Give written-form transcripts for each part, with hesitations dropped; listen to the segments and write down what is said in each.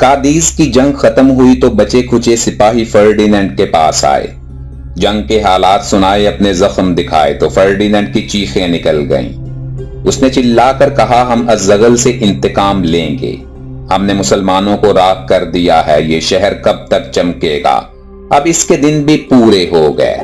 कादीज की जंग खत्म हुई तो बचे खुचे सिपाही फर्डिनेंड के पास आए। जंग के हालात सुनाए, अपने जख्म दिखाए तो फर्डिनेंड की चीखें निकल गईं। उसने चिल्लाकर कहा, हम अज़्ज़गल से इंतकाम लेंगे। हमने मुसलमानों को राख कर दिया है, ये शहर कब तक चमकेगा? अब इसके दिन भी पूरे हो गए।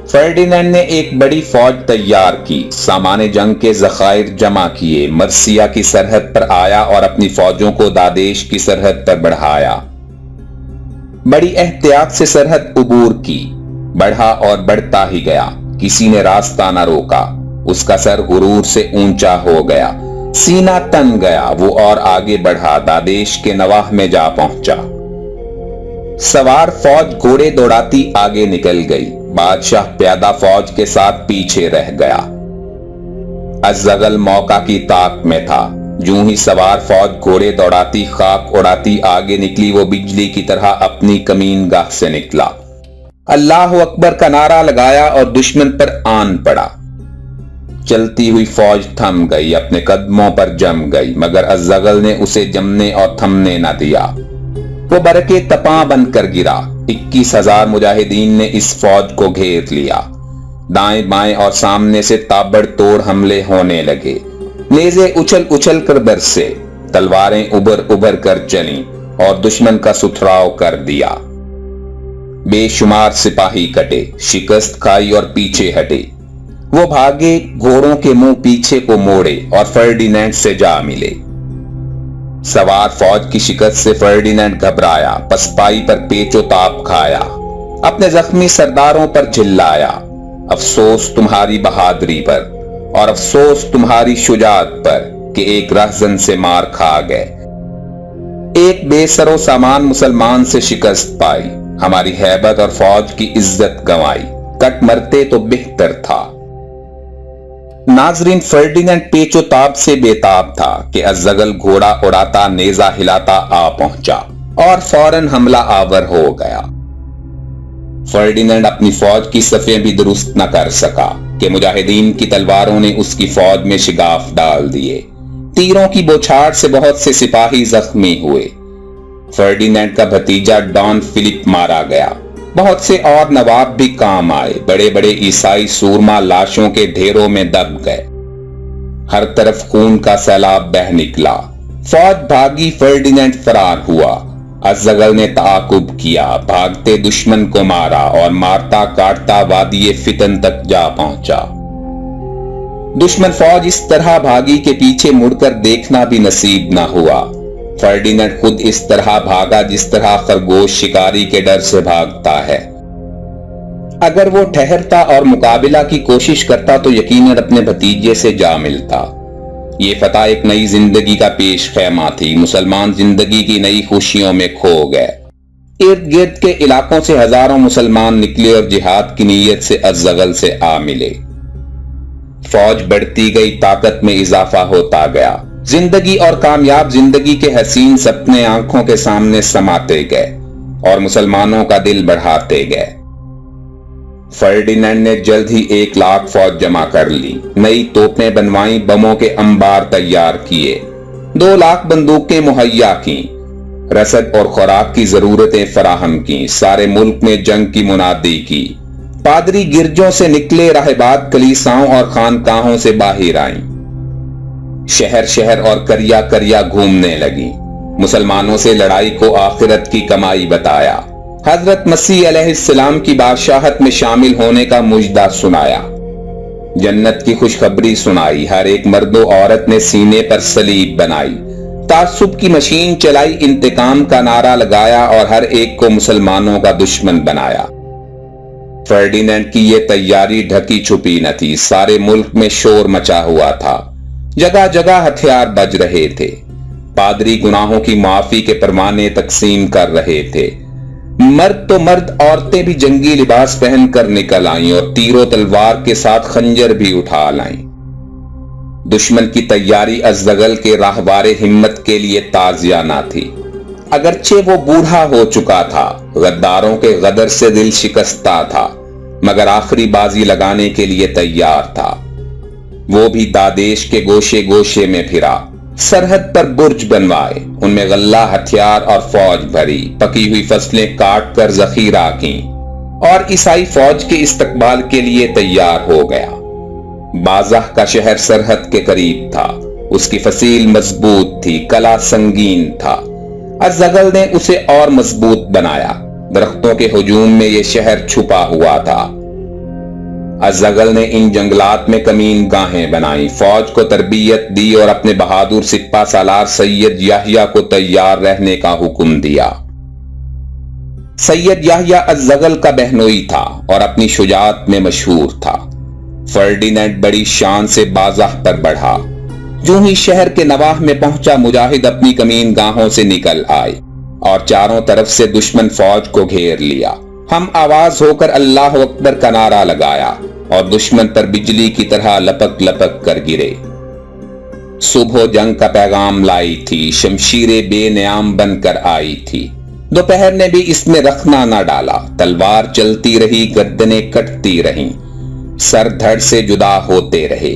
फर्डिनेंड ने एक बड़ी फौज तैयार की, सामाने जंग के ज़खायर जमा किए, मर्सिया की सरहद पर आया और अपनी फौजों को दादेश की सरहद पर बढ़ाया। बड़ी एहतियात से सरहद उबूर की, बढ़ा और बढ़ता ही गया, किसी ने रास्ता न रोका। उसका सर गुरूर से ऊंचा हो गया, सीना तन गया, वो और आगे बढ़ा, दादेश के नवाह में जा पहुंचा। सवार फौज घोड़े दौड़ाती आगे निकल गई, बादशाह प्यादा फौज के साथ पीछे रह गया। अज़्ज़गल मौका की ताक में था। यूं ही सवार फौज घोड़े दौड़ाती खाक उड़ाती आगे निकली, वो बिजली की तरह अपनी कमीनगाह से निकला। अल्लाह अकबर का नारा लगाया और दुश्मन पर आन पड़ा। चलती हुई फौज थम गई, अपने कदमों पर जम गई, मगर अज़्ज़गल ने उसे जमने और थमने न दिया। वो बरके तपां बनकर गिरा। 21,000 मुजाहिदीन ने इस फौज को घेर लिया। दाएं बाएं और सामने से ताबड़तोड़ हमले होने लगे। नेज़े उछल उछल कर बरसे, तलवारें उबर उबर कर चलीं और दुश्मन का सुथराव कर दिया। बेशुमार सिपाही कटे, शिकस्त खाई और पीछे हटे। वो भागे, घोड़ों के मुंह पीछे को मोड़े और फर्डिनेंड से जा मिले। सवार फौज की शिकस्त से फर्डिनेंड घबराया, पसपाई पर पेचो ताप खाया, अपने जख्मी सरदारों पर चिल्लाया, अफसोस तुम्हारी बहादुरी पर और अफसोस तुम्हारी शुजाअत पर कि एक रहजन से मार खा गए। एक बेसरो सामान मुसलमान से शिकस्त पाई, हमारी हैबत और फौज की इज्जत गंवाई, कट मरते तो बेहतर था। नाजरीन, फर्डिनेंड पेचो ताप से बेताब था कि अज़्ज़गल घोड़ा उड़ाता नेजा हिलाता आ पहुंचा और फौरन हमला आवर हो गया। फर्डिनेंड अपनी फौज की सफ़ें भी दुरुस्त न कर सका कि मुजाहिदीन की तलवारों ने उसकी फौज में शिगाफ डाल दिए। तीरों की बौछार से बहुत से सिपाही जख्मी हुए। फर्डिनेंड का भतीजा डॉन फिलिप मारा गया। बहुत से और नवाब भी काम आए। बड़े बड़े ईसाई सूरमा लाशों के ढेरों में दब गए। हर तरफ खून का सैलाब बह निकला। फौज भागी, फर्डिनेंड फरार हुआ। अज़्ज़गल ने ताकुब किया, भागते दुश्मन को मारा और मारता काटता वादिये फितन तक जा पहुंचा। दुश्मन फौज इस तरह भागी कि पीछे मुड़कर देखना भी नसीब न हुआ। फर्डिनेंड खुद इस तरह भागा जिस तरह खरगोश शिकारी के डर से भागता है। अगर वो ठहरता और मुकाबिला की कोशिश करता तो यकीनन अपने भतीजे से जा मिलता। ये फतह एक नई जिंदगी का पेश खैमा थी। मुसलमान जिंदगी की नई खुशियों में खो गए। इर्द गिर्द के इलाकों से हजारों मुसलमान निकले और जिहाद की नीयत से अज़्ज़गल से आ मिले। फौज बढ़ती गई, ताकत में इजाफा होता गया। जिंदगी और कामयाब जिंदगी के हसीन सपने आंखों के सामने समाते गए और मुसलमानों का दिल बढ़ाते गए। फर्डिनेंड ने जल्द ही 1 लाख फौज जमा कर ली, नई तोपें बनवाई, बमों के अंबार तैयार किए, 2 लाख बंदूकें मुहैया की, रसद और खुराक की जरूरतें फराहम की, सारे मुल्क में जंग की मुनादी की। पादरी गिरजों से निकले, राहिबात कलीसाओं और खानकाहों से बाहर आईं। शहर शहर और करिया करिया घूमने लगी। मुसलमानों से लड़ाई को आखिरत की कमाई बताया। हजरत मसीह अलैहिस्सलाम की बादशाहत में शामिल होने का मुजदा सुनाया। जन्नत की खुशखबरी सुनाई। हर एक मर्दो औरत ने सीने पर सलीब बनाई। तासुब की मशीन चलाई, इंतकाम का नारा लगाया और हर एक को मुसलमानों का दुश्मन बनाया। फर्डिनेंड की यह तैयारी ढकी छुपी न थी। सारे मुल्क में शोर मचा हुआ था। जगह जगह हथियार बज रहे थे। पादरी गुनाहों की माफी के परवाने तकसीम कर रहे थे। मर्द तो मर्द, औरतें भी जंगी लिबास पहनकर निकल आईं और तीरों तलवार के साथ खंजर भी उठा लाईं। दुश्मन की तैयारी अज़्ज़गल के राहवारे हिम्मत के लिए ताज़ियाना थी। अगरचे वो बूढ़ा हो चुका था, गद्दारों के गदर से दिल शिकस्ता था, मगर आखिरी बाजी लगाने के लिए तैयार था। वो भी दादेश के गोशे गोशे में फिरा, सरहद पर बुर्ज बनवाए ان میں غلہ، ہتھیار اور فوج بھری، پکی ہوئی فصلیں کاٹ کر ذخیرہ کیں اور عیسائی فوج کے استقبال کے لیے تیار ہو گیا۔ بازہ کا شہر سرحد کے قریب تھا، اس کی فصیل مضبوط تھی، قلعہ سنگین تھا۔ الزغل نے اسے اور مضبوط بنایا، درختوں کے ہجوم میں یہ شہر چھپا ہوا تھا۔ الزغل نے ان جنگلات میں کمین گاہیں بنائیں، فوج کو تربیت دی اور اپنے بہادر سپہ سالار سید یحییٰ کو تیار رہنے کا حکم دیا۔ سید یحییٰ الزغل کا بہنوئی تھا اور اپنی شجاعت میں مشہور تھا۔ فرڈینینڈ بڑی شان سے بازہ پر بڑھا۔ جو ہی شہر کے نواح میں پہنچا، مجاہد اپنی کمین گاہوں سے نکل آئے اور چاروں طرف سے دشمن فوج کو گھیر لیا۔ ہم آواز ہو کر اللہ اکبر کا نعرہ لگایا اور دشمن پر بجلی کی طرح لپک لپک کر گرے۔ صبح جنگ کا پیغام لائی تھی، شمشیریں بے نیام بن کر آئی تھی۔ دوپہر نے بھی اس میں رخنا نہ ڈالا، تلوار چلتی رہی، گردنیں کٹتی رہیں، سر دھڑ سے جدا ہوتے رہے،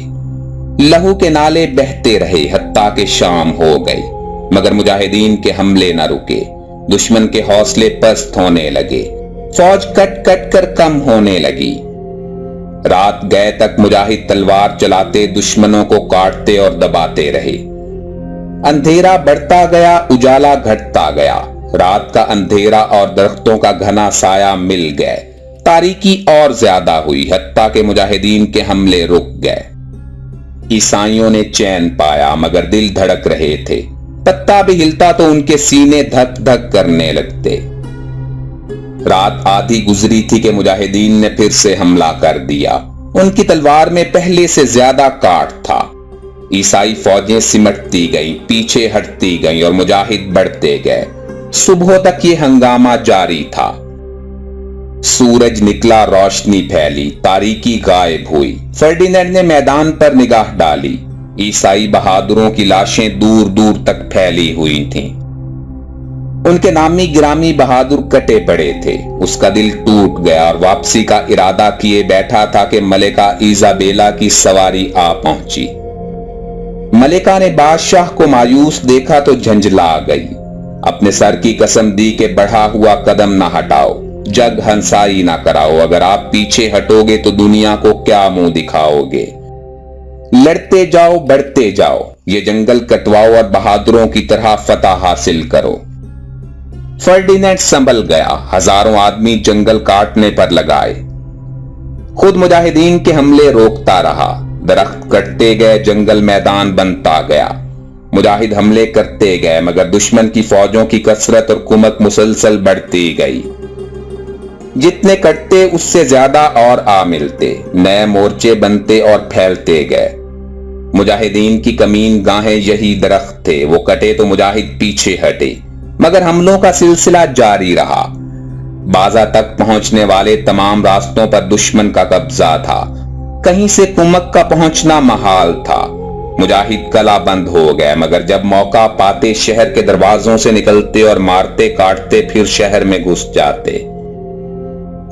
لہو کے نالے بہتے رہے، حتیٰ کہ شام ہو گئی، مگر مجاہدین کے حملے نہ رکے۔ دشمن کے حوصلے پست ہونے لگے، فوج کٹ کٹ کر کم ہونے لگی۔ رات گئے تک مجاہد تلوار چلاتے دشمنوں کو کاٹتے اور دباتے رہے۔ اندھیرا بڑھتا گیا، اجالا گھٹتا گیا، رات کا اندھیرا اور درختوں کا گھنا سایہ مل گئے، تاریکی اور زیادہ ہوئی، حتیٰ کہ مجاہدین کے حملے رک گئے۔ عیسائیوں نے چین پایا، مگر دل دھڑک رہے تھے، پتا بھی ہلتا تو ان کے سینے دھک دھک کرنے لگتے۔ رات آدھی گزری تھی کہ مجاہدین نے پھر سے حملہ کر دیا۔ ان کی تلوار میں پہلے سے زیادہ کاٹ تھا۔ عیسائی فوجیں سمٹتی گئیں، پیچھے ہٹتی گئیں اور مجاہد بڑھتے گئے۔ صبح تک یہ ہنگامہ جاری تھا۔ سورج نکلا، روشنی پھیلی، تاریکی غائب ہوئی۔ فرڈینینڈ نے میدان پر نگاہ ڈالی، عیسائی بہادروں کی لاشیں دور دور تک پھیلی ہوئی تھیں۔ ان کے نامی گرامی بہادر کٹے پڑے تھے۔ اس کا دل ٹوٹ گیا اور واپسی کا ارادہ کیے بیٹھا تھا کہ ملکہ ایزابیلا کی سواری آ پہنچی۔ ملکہ نے بادشاہ کو مایوس دیکھا تو جھنجھلا گئی، اپنے سر کی قسم دی کہ بڑھا ہوا قدم نہ ہٹاؤ، جگ ہنسائی نہ کراؤ، اگر آپ پیچھے ہٹو گے تو دنیا کو کیا منہ دکھاؤ گے؟ لڑتے جاؤ، بڑھتے جاؤ، یہ جنگل کٹواؤ اور بہادروں کی طرح فتح حاصل کرو۔ فرڈینینڈ سنبھل گیا، ہزاروں آدمی جنگل کاٹنے پر لگائے، خود مجاہدین کے حملے روکتا رہا۔ درخت کٹتے گئے، جنگل میدان بنتا گیا، مجاہد حملے کرتے گئے، مگر دشمن کی فوجوں کی کثرت اور کمک مسلسل بڑھتی گئی۔ جتنے کٹتے اس سے زیادہ اور آ ملتے، نئے مورچے بنتے اور پھیلتے گئے۔ مجاہدین کی کمین گاہیں یہی درخت تھے، وہ کٹے تو مجاہد پیچھے ہٹے، مگر حملوں کا سلسلہ جاری رہا۔ بازا تک پہنچنے والے تمام راستوں پر دشمن کا قبضہ تھا، کہیں سے کمک کا پہنچنا محال تھا۔ مجاہد قلعہ بند ہو گئے، مگر جب موقع پاتے شہر کے دروازوں سے نکلتے اور مارتے کاٹتے پھر شہر میں گھس جاتے۔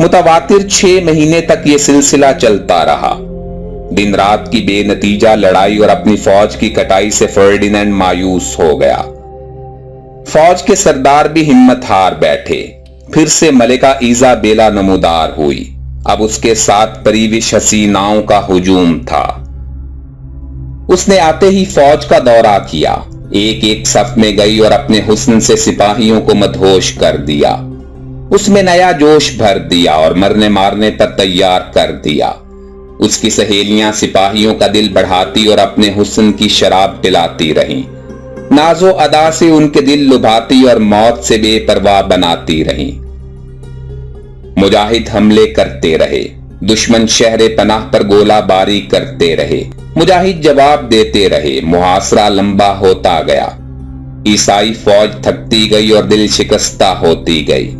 متواتر 6 مہینے تک یہ سلسلہ چلتا رہا۔ دن رات کی بے نتیجہ لڑائی اور اپنی فوج کی کٹائی سے فرڈینینڈ مایوس ہو گیا۔ فوج کے سردار بھی ہمت ہار بیٹھے۔ پھر سے ملکہ ایزابیلا نمودار ہوئی، اب اس کے ساتھ پریوش حسیناؤں کا ہجوم تھا۔ اس نے آتے ہی فوج کا دورہ کیا، ایک ایک صف میں گئی اور اپنے حسن سے سپاہیوں کو مدہوش کر دیا۔ اس میں نیا جوش بھر دیا اور مرنے مارنے پر تیار کر دیا۔ اس کی سہیلیاں سپاہیوں کا دل بڑھاتی اور اپنے حسن کی شراب پلاتی رہیں، ناز و ادا سے ان کے دل لبھاتی اور موت سے بے پرواہ بناتی رہیں۔ مجاہد حملے کرتے رہے، دشمن شہر پناہ پر گولہ باری کرتے رہے، مجاہد جواب دیتے رہے، محاصرہ لمبا ہوتا گیا۔ عیسائی فوج تھکتی گئی اور دل شکستہ ہوتی گئی۔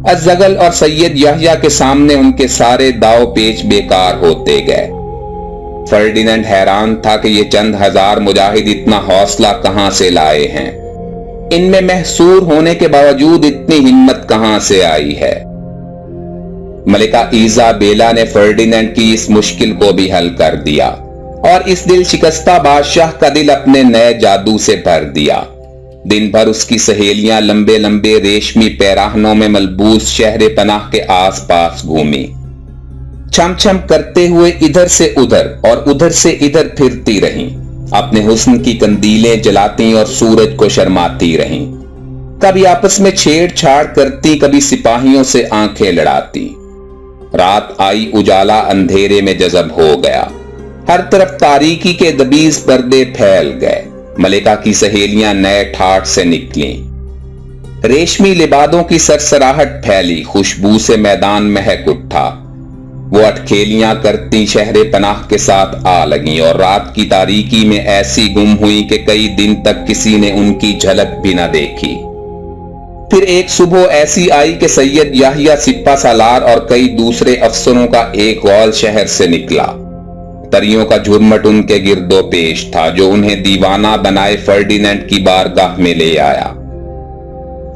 الزغل اور سید یحییٰ کے سامنے ان کے سارے داؤ پیچ بیکار ہوتے گئے۔ فرڈینینڈ حیران تھا کہ یہ چند ہزار مجاہد اتنا حوصلہ کہاں سے لائے ہیں، ان میں محصور ہونے کے باوجود اتنی ہمت کہاں سے آئی ہے۔ ملکہ ایزابیلا نے فرڈینینڈ کی اس مشکل کو بھی حل کر دیا اور اس دل شکستہ بادشاہ کا دل اپنے نئے جادو سے بھر دیا۔ दिन भर उसकी सहेलियां लंबे लंबे रेशमी पैराहनों में मलबूस शहर पनाह के आसपास घूमी, छम छम करते हुए इधर से उधर और उधर से इधर फिरती रहीं, अपने हुस्न की कंदीलें जलाती और सूरज को शर्माती रहीं, कभी आपस में छेड़छाड़ करती, कभी सिपाहियों से आंखें लड़ाती। रात आई, उजाला अंधेरे में जज़ब हो गया, हर तरफ तारीकी के दबीज पर्दे फैल गए। मलिका की सहेलियां नए ठाठ से निकली, रेशमी लिबादों की सरसराहट फैली, खुशबू से मैदान महक उठा। वो अटखेलियां करती शहरे पनाह के साथ आ लगी और रात की तारीकी में ऐसी गुम हुई कि कई दिन तक किसी ने उनकी झलक भी न देखी। फिर एक सुबह ऐसी आई कि सैयद याहिया सिप्पा सालार और कई दूसरे अफसरों का एक गौल शहर से निकला। परियों का झुरमट उनके गिरदो पेश था, जो उन्हें दीवाना बनाए फर्डिनेंड की बारगाह में ले आया।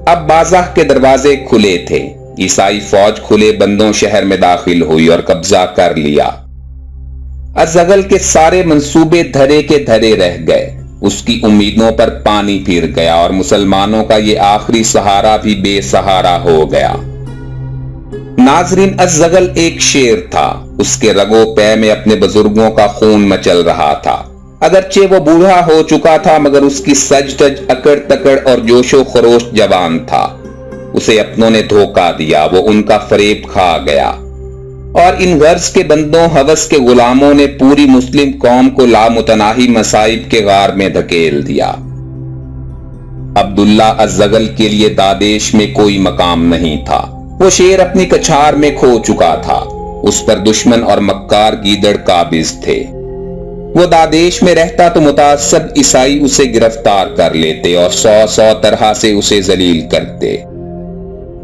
अब बाज़ाह के दरवाजे खुले थे, ईसाई फौज खुले बंदों शहर में दाखिल हुई और कब्जा कर लिया। अज़गल के सारे मंसूबे धरे के धरे रह गए, उसकी उम्मीदों पर पानी फिर गया और मुसलमानों का ये आखिरी सहारा भी बेसहारा हो गया। नाजरीन, अज़गल एक शेर था, उसके रगो पै में अपने बुजुर्गों का खून मचल रहा था। अगरचे वो बूढ़ा हो चुका था, मगर उसकी सज धज अकड़ तकड़ और जोशो खरोश जवान था। उसे अपनों ने धोखा दिया, वो उनका फरेब खा गया और इन गर्ज के बंदों हवस के गुलामों ने पूरी मुस्लिम कौम को लामुतनाही मसाइब के गार में धकेल दिया। अब्दुल्ला अज़गल के लिए दादेश में कोई मकाम नहीं था। वो शेर अपनी कछार में खो चुका था, उस पर दुश्मन और मक्कार गीदड़ काबिज थे। वो दादेश में रहता तो मुतासब ईसाई उसे गिरफ्तार कर लेते और सौ सौ तरह से उसे जलील करते।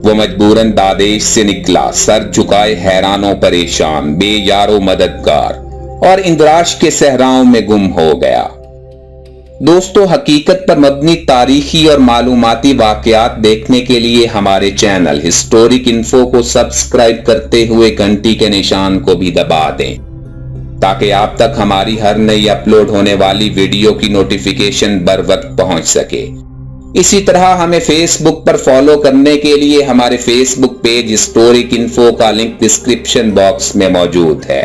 वो मजबूरन दादेश से निकला, सर झुकाए हैरानों परेशान, बेयारो मददगार, और इंद्राश के सहराओं में गुम हो गया। दोस्तों, हकीकत पर मबनी तारीखी और मालूमाती वाकयात देखने के लिए हमारे चैनल हिस्टोरिक इन्फो को सब्सक्राइब करते हुए घंटी के निशान को भी दबा दें, ताकि आप तक हमारी हर नई अपलोड होने वाली वीडियो की नोटिफिकेशन बर वक्त पहुंच सके। इसी तरह हमें फेसबुक पर फॉलो करने के लिए हमारे फेसबुक पेज हिस्टोरिक इन्फो का लिंक डिस्क्रिप्शन बॉक्स में मौजूद है।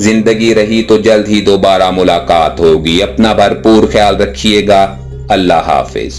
जिंदगी रही तो जल्द ही दोबारा मुलाकात होगी। अपना भरपूर ख्याल रखिएगा। अल्लाह हाफिज।